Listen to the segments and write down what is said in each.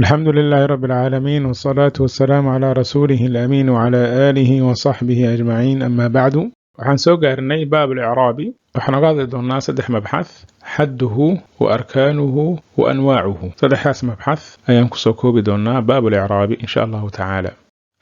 الحمد لله رب العالمين، والصلاة والسلام على رسوله الأمين وعلى آله وصحبه أجمعين. أما بعد، waxaan soo gaarnay baab al-i'raabi. waxaan qaadi doonaa saddex mabxath: xadduhu wa arkaanuhu wa anwaacuhu. saddexdaas mabxath ayaan kusoo koobi doonaa baab al-i'raabi insha allahu tacaala.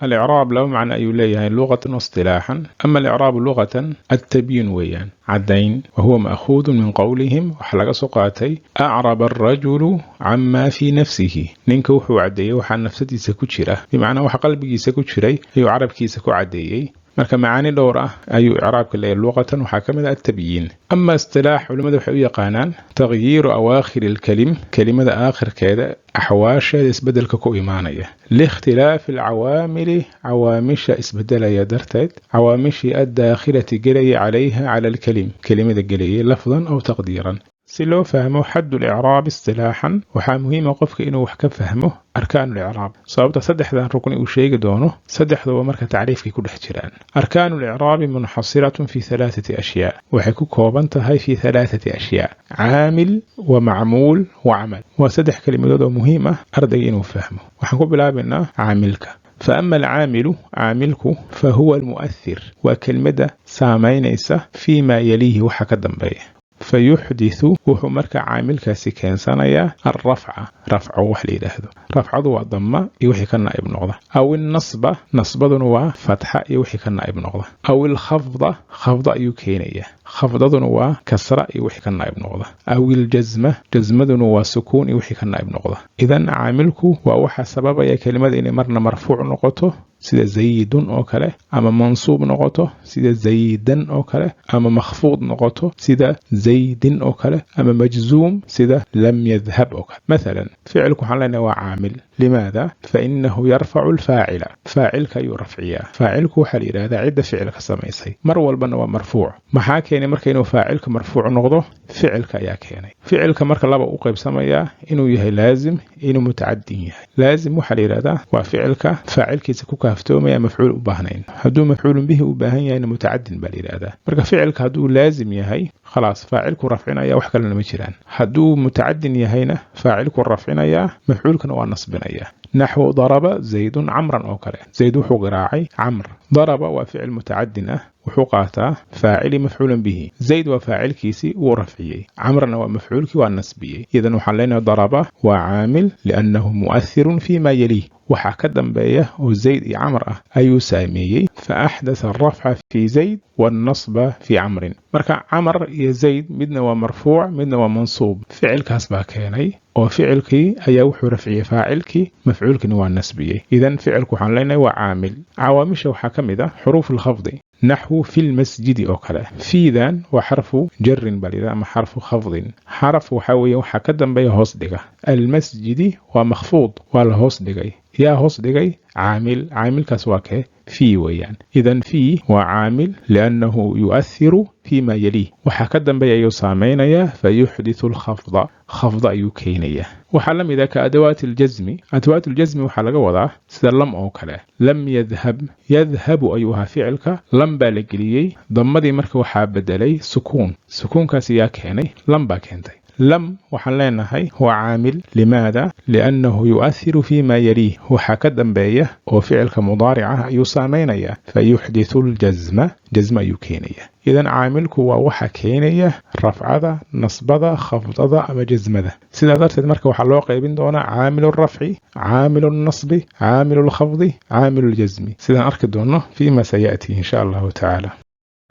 الإعراب له معنى أيوليه لغة واصطلاحا. أما الإعراب لغة التبيين ويان عدين، وهو مأخوذ من قولهم وحلق سقاتي أعرب الرجل عما في نفسه. ننكوح عديه وحن نفسه سكوتشره، بمعنى وح قلبي سكوتشري أي عرب كي سكو عديه. marka macaani dhowr ah ayuu i'raabka leeyahay luqatan. waxaa ka mid ah at-tabyiin. ama istilaax culimadu waxay u yaqaanaan taghyiiru awaakhir al-kalim, kelimada aakhirkeeda axwaasheeda isbedelka ku imaanaya liikhtilaafi alcawaamili, cawaamisha isbedelaya darteed, cawaamishii addaakhilati gelaya calayha cala alkalim, kelimada gelayay lafdan aw taqdiiran. si loo fahmo xaddu al-i'raab istilaaxan, waxaa muhiim ah qofka inuu wax ka fahmo arkaanu al-i'raab, sababta saddexdan rukni uu sheegi doono saddexduba marka tacriifkay ku dhex jiraan. arkaanu al-i'raabi munxasiratun fi halaathati ashyaa, waxay ku kooban tahay fi halaathati ashyaa: caamil wa macmuul wa camal. waa saddex kelimadood oo muhiim ah ardayga inuu fahmo. waxaan ku bilaabaynaa caamilka. فأما العامل عاملك فهو المؤثر، وكلمة سامينيسة فيما يليه وحكا بيه. فيحدث وهو مركع عامل كاسكين سنيا الرفع، رفع وحلي لهذا رفع ضوء ضمة يوحي كنا ابن نقضة، أو النصب نصب ضنوا فتحة يوحي كنا ابن نقضة، أو الخفضة خفضة يكينية خفضة ضنوا كسرة يوحي كنا ابن نقضة، أو الجزمة جزمة ضنوا سكون يوحي كنا ابن نقضة. إذن عاملك وأوحى سبب يا كلمة إن مرنا مرفوع نقطه sida zaydun oo kale, ama mansuub noqoto sida zaydan oo kale, ama makhfuud noqoto sida zaydin oo kale, ama majzuum sida lam yadhhab oo kale. مثلا ficilku waxaan leenahay waa caamil. لماذا؟ فإنه يرفع الفاعل، فاعلك يرفعيا. فاعلك waxaa la yiraahdaa cidda ficilka samaysay, mar walbana waa marfuuc. maxaa keenay marka inuu faacilka marfuuc noqdo? ficilka ayaa keenay. ficilka marka laba u qaybsamaya inuu yahay laazim, inuu mutacaddi yahay. laazim waxaa la yiraahdaa waa ficilka faacilkiisa ku kaaftoomayaa mafcuul u baahnayn. hadduu mafcuulun bihi u baahan yahayna mutacaddin baa la yiraahdaa. marka ficilka hadduu laazim yahay khalaas faacilku rafcinaya, wax kalena ma jiraan. hadduu mutacaddin yahayna faacilku rafcinaya, mafcuulkana waa nasbinaya. نحو ضرب زيد عمرا أو كله. زيد وحو قراعي عمر. ضرب وفعل متعدنا وحقاته فاعل مفعول به. زيد وفاعل كيسي ورفعي. عمرا ومفعول كي والنسبي. إذا وحلينا ضرب وعامل لأنه مؤثر فيما يليه. وحكدا بيه وزيد عمرة أي سامي، فأحدث الرفع في زيد والنصب في عمر. مركع عمر يا زيد مدنا ومرفوع مدنا ومنصوب. فعل كسبه كيني وفعلك أي وحو رفعي، فاعلك مفعولك نوع النسبية. إذن فعلك حلينا وعامل. عوامش وحكم ذا حروف الخفض نحو في المسجد أو كلا. في ذان وحرف جر بلذا أما حرف خفض. حرف وحوي وحكدا بي هصدقة. المسجد ومخفوض والهصدقة. يا هصدقة عامل، عامل كسواك في ويان. إذن في وعامل لأنه يؤثر فيما يليه. وحكدا بي يسامينيا فيحدث الخفض، خفض يكينيا. وحلم إذا كأدوات الجزم. أدوات الجزم وحلق وضع سلم أو كلا. لم يذهب، يذهب أيها فعلك لم بالقليي ضمدي مركو حابد لي سكون، سكون كاسيا كيني لم باكينتي. لم وحلينا هي هو عامل. لماذا؟ لأنه يؤثر فيما يليه. وحكدا بيه وفعلك مضارعة يسامينيا فيحدث الجزم، جزم يكينيا. إذن عاملك هو وحا كينيا رفع ذا نصب ذا خفض ذا أما جزم ذا. سيدا درت المركة وحلوه قيبين دونا عامل الرفع، عامل النصب، عامل الخفض، عامل الجزم. سيدا أركد دونا فيما سيأتي إن شاء الله تعالى.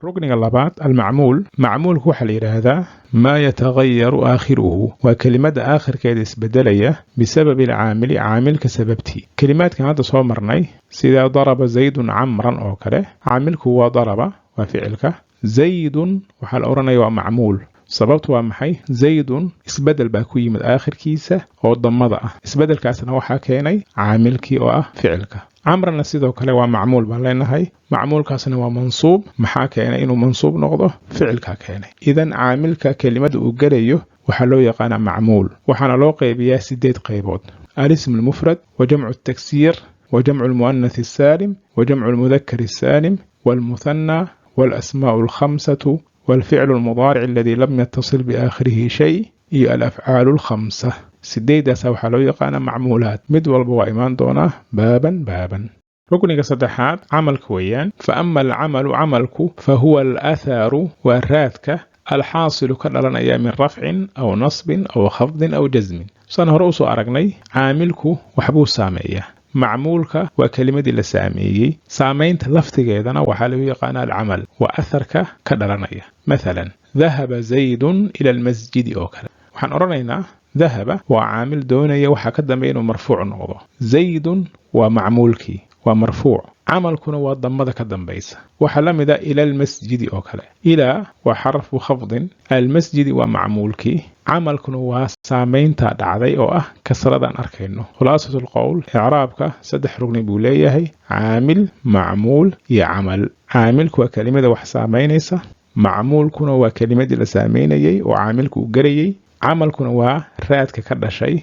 ركن اللبات المعمول. معمول هو حليل هذا ما يتغير آخره، وكلمة آخر كيدس بدلية بسبب العامل، عامل كسببتي. كلمات كانت صومرني سيدا ضرب زيد عمرا أو كله. عاملك هو ضرب وفعلك. زيد وحال أوراني ومعمول sababtu waa maxay? zaydun isbedel baa ku yimid aakhirkiisa oo damada ah. isbedelkaasna waxaa keenay caamilkii oo ah ficilka. camrana sidoo kale waa macmuul baan leenahay. macmuulkaasna waa mansuub. maxaa keenay inuu mansuub noqdo? ficilka keenay. idan caamilka kelimada uu galayo waxaa loo yaqaanaa macmuul. waxaana loo qaybiyaa 8 qaybood: al-ism al-mufrad wa jamcu at-taksiir wa jamcu al-muannath as-salim wa jamcu al-mudhakkar as-salim wal muthanna wal asmaa'u al-khamsatu والفعل المضارع الذي لم يتصل بآخره شيء هي الأفعال الخمسة. sideedaas waxaa loo yaqaana macmuulaad mid walba waa imaan doonaa baaban rukniga saddexaad camalka weeyaan fa ama alcamalu camalku fa huwa alatharu waa raadka alxaasilu ka dhalanaya min rafcin aw nasbin aw khafdin aw jasmin saan hore usoo aragnay caamilku waxbuu saameeyaa macmuulka waa kelimadii la saameeyey saamaynta laftigeedana waxaa lagu yaqaana alcamal waa atharka ka dhalanaya mathalan dahaba zaydun ila almasjidi oo kale waxaan odhanaynaa dahaba waa caamil doonaya waxaa ka dambeeya inuu marfuuc noqdo zaydun waa macmuulkii waa marfuuc camalkuna waa damada ka dambaysa waxa la mid ah ila almasjidi oo kale ila waa xarfu khafdin almasjidi waa macmuulkii camalkuna waa saameynta dhacday oo ah kasradan arkayno khulaasatul qowl i'raabka saddex rugni buu leeyahay caamil macmuul iyo camal caamilku waa kelimada wax saameynaysa macmuulkuna waa kelimadii la saameynayay oo caamilku u garayay camalkuna waa raadka ka dhashay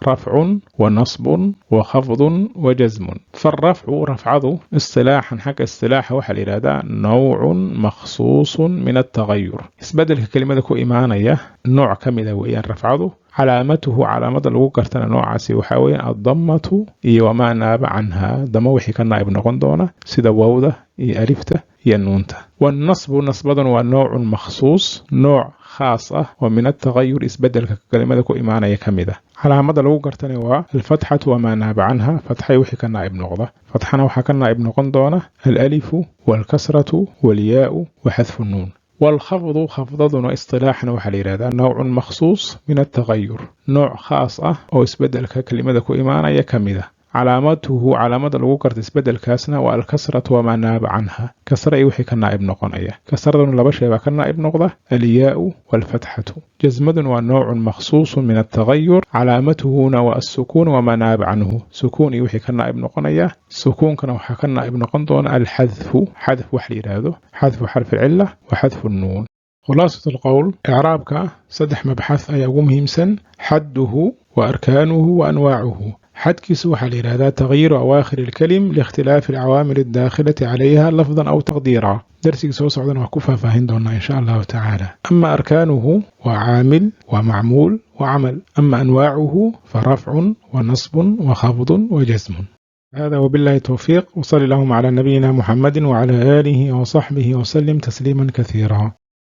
رفع ونصب وخفض وجزم فالرفع رفعه اصطلاحا حق اصطلاح وحل إرادة نوع مخصوص من التغير اسبدل كلمة كو إيمانية نوع كمذا وإيان رفعه علامته علامة الوقرتنا نوع سيوحاوين الضمة وما ناب عنها دموحي كان نائب نغندونة سيدا ووضة ألفته ينونته والنصب نصبا ونوع مخصوص نوع خاصة ومن التغير اسبدل كلمة كو إيمانية كمذا علامة الوقرتنا والفتحة وما ناب عنها فتحة وحي كان نائب نغضة فتحنا وحا كان نائب نغندونة الألف والكسرة والياء وحذف النون والخفض خفض اصطلاحا وحل إرادة نوع مخصوص من التغير نوع خاصة أو اسبدل كلمة كو إيمانية كمذا علامته علامة الوقرت اسبدل كاسنا والكسرة وما ناب عنها كسر يوحي كالنائب نقنية كسر لبشة كالنائب نقضة الياء والفتحة جزمد ونوع مخصوص من التغير علامته هنا السكون وما ناب عنه سكون يوحي كالنائب نقنية سكون كنوحي كالنائب نقنطون الحذف حذف وحلي هذا حذف حرف العلة وحذف النون خلاصة القول إعرابك صدح مبحث أيقوم همسا حده وأركانه وأنواعه حدكس وحل هذا تغيير أواخر الكلم لاختلاف العوامل الداخلة عليها لفظا أو تقديرا درسك سوى صعدا وكفها فهندونا إن شاء الله تعالى أما أركانه وعامل ومعمول وعمل أما أنواعه فرفع ونصب وخفض وجزم هذا وبالله التوفيق وصلى اللهم على نبينا محمد وعلى آله وصحبه وسلم تسليما كثيرا.